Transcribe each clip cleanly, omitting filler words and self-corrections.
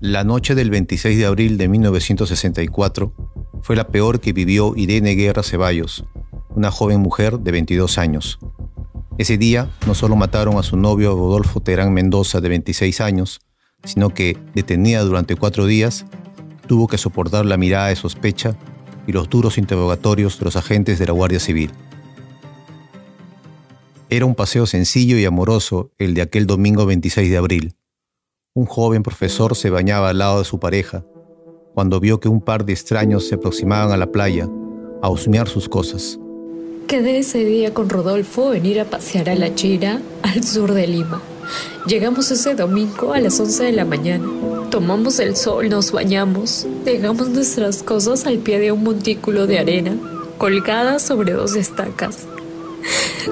La noche del 26 de abril de 1964 fue la peor que vivió Irene Guerra Ceballos, una joven mujer de 22 años. Ese día no solo mataron a su novio Rodolfo Terán Mendoza, de 26 años, sino que, detenida durante 4 días, tuvo que soportar la mirada de sospecha y los duros interrogatorios de los agentes de la Guardia Civil. Era un paseo sencillo y amoroso el de aquel domingo 26 de abril. Un joven profesor se bañaba al lado de su pareja cuando vio que un par de extraños se aproximaban a la playa a husmear sus cosas. Quedé ese día con Rodolfo en ir a pasear a La Chira, al sur de Lima. Llegamos ese domingo a las 11 de la mañana. Tomamos el sol, nos bañamos, dejamos nuestras cosas al pie de un montículo de arena, colgadas sobre 2 estacas.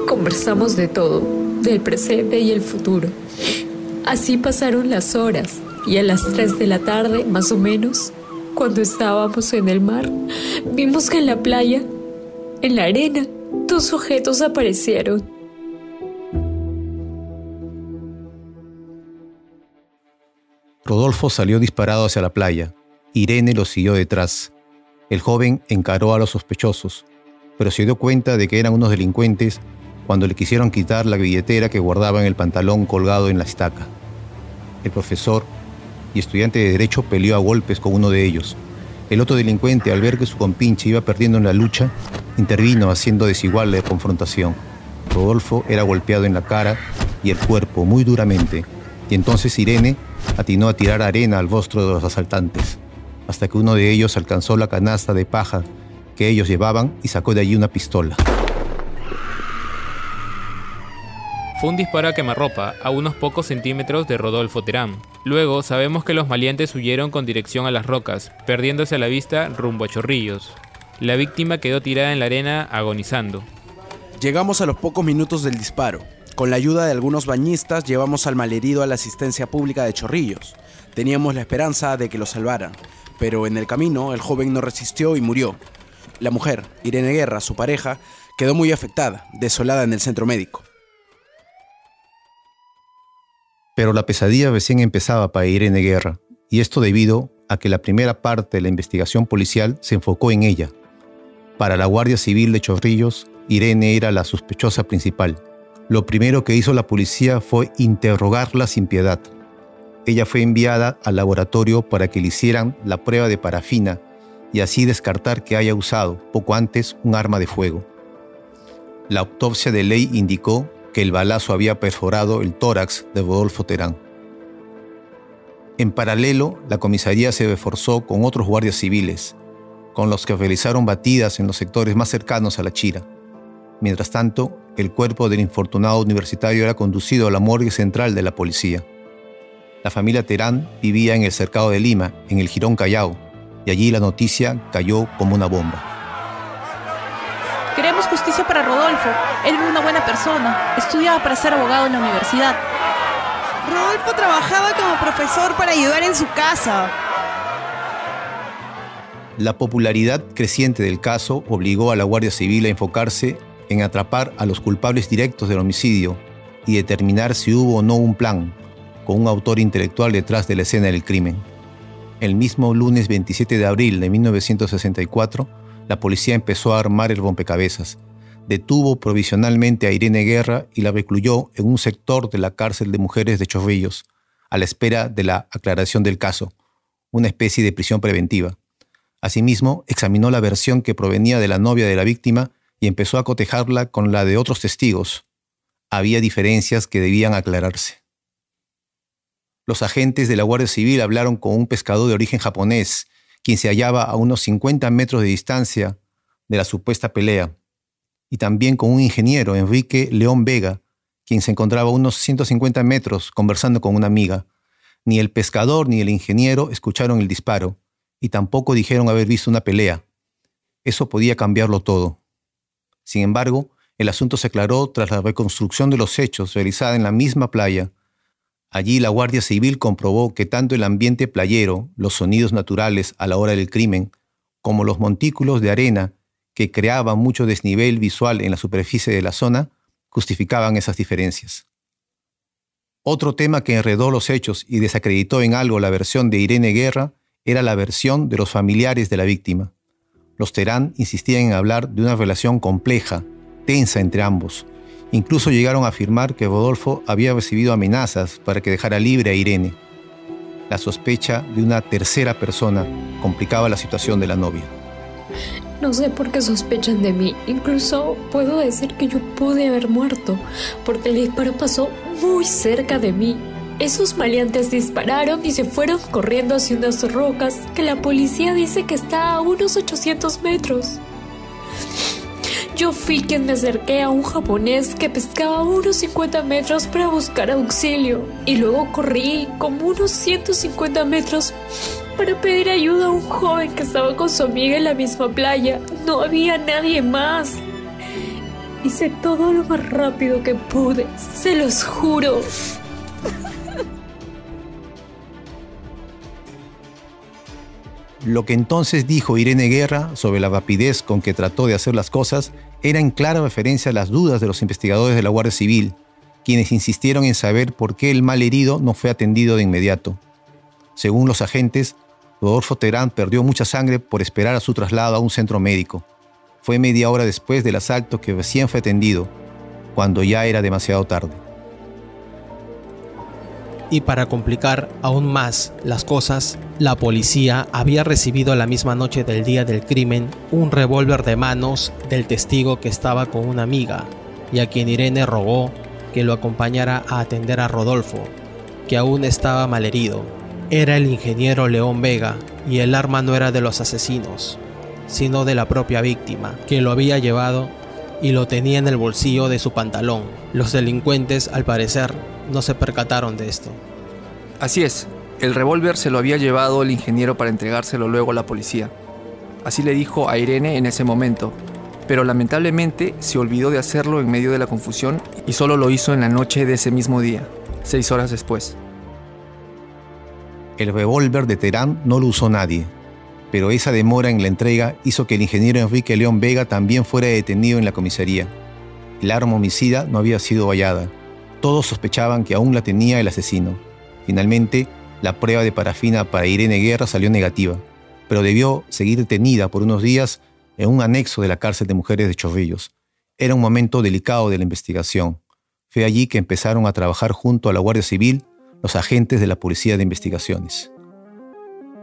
Conversamos de todo, del presente y el futuro. Así pasaron las horas, y a las 3 de la tarde, más o menos, cuando estábamos en el mar, vimos que en la playa, en la arena, 2 sujetos aparecieron. Rodolfo salió disparado hacia la playa. Irene lo siguió detrás. El joven encaró a los sospechosos, pero se dio cuenta de que eran unos delincuentes cuando le quisieron quitar la billetera que guardaba en el pantalón colgado en la estaca. El profesor y estudiante de Derecho peleó a golpes con uno de ellos. El otro delincuente, al ver que su compinche iba perdiendo en la lucha, intervino haciendo desigual la confrontación. Rodolfo era golpeado en la cara y el cuerpo muy duramente, y entonces Irene atinó a tirar arena al rostro de los asaltantes, hasta que uno de ellos alcanzó la canasta de paja que ellos llevaban y sacó de allí una pistola. Fue un disparo a quemarropa a unos pocos centímetros de Rodolfo Terán. Luego sabemos que los maleantes huyeron con dirección a las rocas, perdiéndose a la vista rumbo a Chorrillos. La víctima quedó tirada en la arena agonizando. Llegamos a los pocos minutos del disparo. Con la ayuda de algunos bañistas llevamos al malherido a la asistencia pública de Chorrillos. Teníamos la esperanza de que lo salvaran, pero en el camino el joven no resistió y murió. La mujer, Irene Guerra, su pareja, quedó muy afectada, desolada en el centro médico. Pero la pesadilla recién empezaba para Irene Guerra, y esto debido a que la primera parte de la investigación policial se enfocó en ella. Para la Guardia Civil de Chorrillos, Irene era la sospechosa principal. Lo primero que hizo la policía fue interrogarla sin piedad. Ella fue enviada al laboratorio para que le hicieran la prueba de parafina y así descartar que haya usado, poco antes, un arma de fuego. La autopsia de ley indicó que el balazo había perforado el tórax de Rodolfo Terán. En paralelo, la comisaría se reforzó con otros guardias civiles, con los que realizaron batidas en los sectores más cercanos a La Chira. Mientras tanto, el cuerpo del infortunado universitario era conducido a la morgue central de la policía. La familia Terán vivía en el cercado de Lima, en el Jirón Callao, y allí la noticia cayó como una bomba. Queremos justicia para Rodolfo. Él era una buena persona. Estudiaba para ser abogado en la universidad. Rodolfo trabajaba como profesor para ayudar en su casa. La popularidad creciente del caso obligó a la Guardia Civil a enfocarse en atrapar a los culpables directos del homicidio y determinar si hubo o no un plan, con un autor intelectual detrás de la escena del crimen. El mismo lunes 27 de abril de 1964, la policía empezó a armar el rompecabezas. Detuvo provisionalmente a Irene Guerra y la recluyó en un sector de la cárcel de mujeres de Chorrillos, a la espera de la aclaración del caso, una especie de prisión preventiva. Asimismo, examinó la versión que provenía de la novia de la víctima y empezó a cotejarla con la de otros testigos. Había diferencias que debían aclararse. Los agentes de la Guardia Civil hablaron con un pescador de origen japonés, quien se hallaba a unos 50 metros de distancia de la supuesta pelea, y también con un ingeniero, Enrique León Vega, quien se encontraba a unos 150 metros conversando con una amiga. Ni el pescador ni el ingeniero escucharon el disparo, y tampoco dijeron haber visto una pelea. Eso podía cambiarlo todo. Sin embargo, el asunto se aclaró tras la reconstrucción de los hechos realizada en la misma playa. Allí la Guardia Civil comprobó que tanto el ambiente playero, los sonidos naturales a la hora del crimen, como los montículos de arena que creaban mucho desnivel visual en la superficie de la zona, justificaban esas diferencias. Otro tema que enredó los hechos y desacreditó en algo la versión de Irene Guerra era la versión de los familiares de la víctima. Los Terán insistían en hablar de una relación compleja, tensa entre ambos. Incluso llegaron a afirmar que Rodolfo había recibido amenazas para que dejara libre a Irene. La sospecha de una tercera persona complicaba la situación de la novia. No sé por qué sospechan de mí. Incluso puedo decir que yo pude haber muerto, porque el disparo pasó muy cerca de mí. Esos maleantes dispararon y se fueron corriendo hacia unas rocas que la policía dice que está a unos 800 metros. Yo fui quien me acerqué a un japonés que pescaba a unos 50 metros para buscar auxilio, y luego corrí como unos 150 metros para pedir ayuda a un joven que estaba con su amiga en la misma playa. No había nadie más. Hice todo lo más rápido que pude, se los juro. Lo que entonces dijo Irene Guerra sobre la rapidez con que trató de hacer las cosas era en clara referencia a las dudas de los investigadores de la Guardia Civil, quienes insistieron en saber por qué el malherido no fue atendido de inmediato. Según los agentes, Rodolfo Terán perdió mucha sangre por esperar a su traslado a un centro médico. Fue media hora después del asalto que recién fue atendido, cuando ya era demasiado tarde. Y para complicar aún más las cosas, la policía había recibido la misma noche del día del crimen un revólver de manos del testigo que estaba con una amiga y a quien Irene rogó que lo acompañara a atender a Rodolfo, que aún estaba malherido. Era el ingeniero León Vega y el arma no era de los asesinos, sino de la propia víctima, que lo había llevado y lo tenía en el bolsillo de su pantalón. Los delincuentes, al parecer, no se percataron de esto. Así es, el revólver se lo había llevado el ingeniero para entregárselo luego a la policía. Así le dijo a Irene en ese momento, pero lamentablemente se olvidó de hacerlo en medio de la confusión y solo lo hizo en la noche de ese mismo día, 6 horas después. El revólver de Terán no lo usó nadie, pero esa demora en la entrega hizo que el ingeniero Enrique León Vega también fuera detenido en la comisaría. El arma homicida no había sido hallada. Todos sospechaban que aún la tenía el asesino. Finalmente, la prueba de parafina para Irene Guerra salió negativa, pero debió seguir detenida por unos días en un anexo de la cárcel de mujeres de Chorrillos. Era un momento delicado de la investigación. Fue allí que empezaron a trabajar junto a la Guardia Civil los agentes de la Policía de Investigaciones.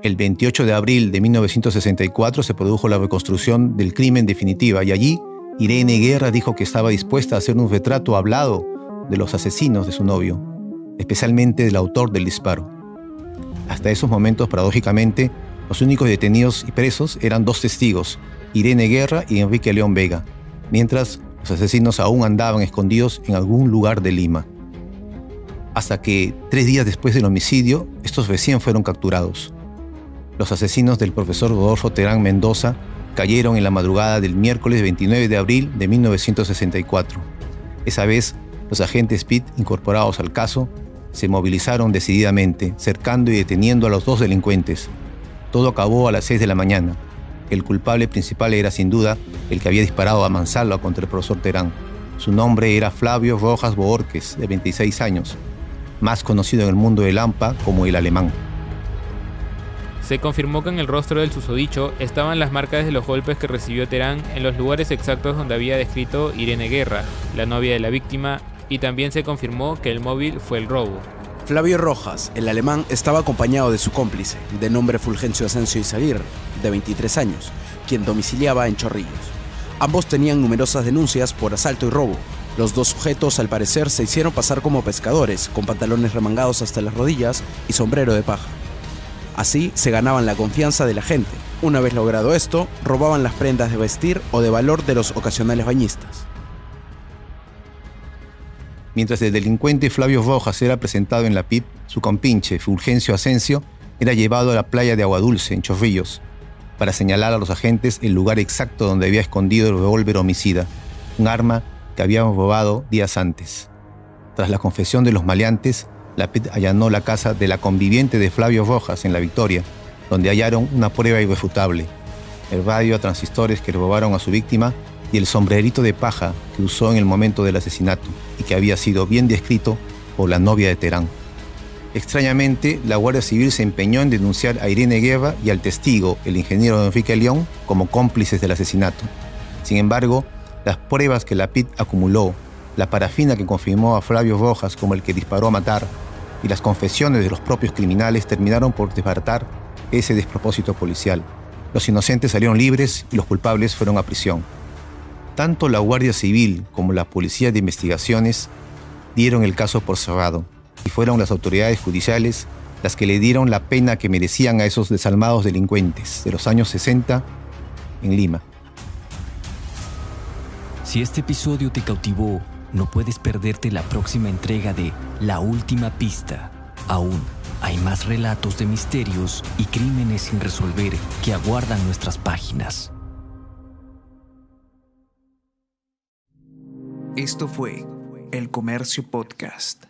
El 28 de abril de 1964 se produjo la reconstrucción del crimen definitiva y allí Irene Guerra dijo que estaba dispuesta a hacer un retrato hablado de los asesinos de su novio, especialmente del autor del disparo. Hasta esos momentos, paradójicamente, los únicos detenidos y presos eran 2 testigos, Irene Guerra y Enrique León Vega, mientras los asesinos aún andaban escondidos en algún lugar de Lima. Hasta que, 3 días después del homicidio, estos recién fueron capturados. Los asesinos del profesor Rodolfo Terán Mendoza cayeron en la madrugada del miércoles 29 de abril de 1964. Esa vez, los agentes PIT incorporados al caso se movilizaron decididamente, cercando y deteniendo a los 2 delincuentes. Todo acabó a las 6 de la mañana. El culpable principal era sin duda el que había disparado a mansalva contra el profesor Terán. Su nombre era Flavio Rojas Bohórquez, de 26 años, más conocido en el mundo del AMPA como el Alemán. Se confirmó que en el rostro del susodicho estaban las marcas de los golpes que recibió Terán en los lugares exactos donde había descrito Irene Guerra, la novia de la víctima, y también se confirmó que el móvil fue el robo. Flavio Rojas, el alemán, estaba acompañado de su cómplice, de nombre Fulgencio Asensio Izaguirre, de 23 años, quien domiciliaba en Chorrillos. Ambos tenían numerosas denuncias por asalto y robo. Los 2 sujetos, al parecer, se hicieron pasar como pescadores, con pantalones remangados hasta las rodillas y sombrero de paja. Así se ganaban la confianza de la gente. Una vez logrado esto, robaban las prendas de vestir o de valor de los ocasionales bañistas. Mientras el delincuente Flavio Rojas era presentado en la PIP, su compinche Fulgencio Asensio era llevado a la playa de Agua Dulce, en Chorrillos, para señalar a los agentes el lugar exacto donde había escondido el revólver homicida, un arma que habían robado días antes. Tras la confesión de los maleantes, la PIT allanó la casa de la conviviente de Flavio Rojas en La Victoria, donde hallaron una prueba irrefutable: el radio a transistores que robaron a su víctima y el sombrerito de paja que usó en el momento del asesinato y que había sido bien descrito por la novia de Terán. Extrañamente, la Guardia Civil se empeñó en denunciar a Irene Gueva y al testigo, el ingeniero Enrique León, como cómplices del asesinato. Sin embargo, las pruebas que la PIT acumuló, la parafina que confirmó a Flavio Rojas como el que disparó a matar y las confesiones de los propios criminales terminaron por desbaratar ese despropósito policial. Los inocentes salieron libres y los culpables fueron a prisión. Tanto la Guardia Civil como la Policía de Investigaciones dieron el caso por cerrado y fueron las autoridades judiciales las que le dieron la pena que merecían a esos desalmados delincuentes de los años 60 en Lima. Si este episodio te cautivó, no puedes perderte la próxima entrega de La Última Pista. Aún hay más relatos de misterios y crímenes sin resolver que aguardan nuestras páginas. Esto fue El Comercio Podcast.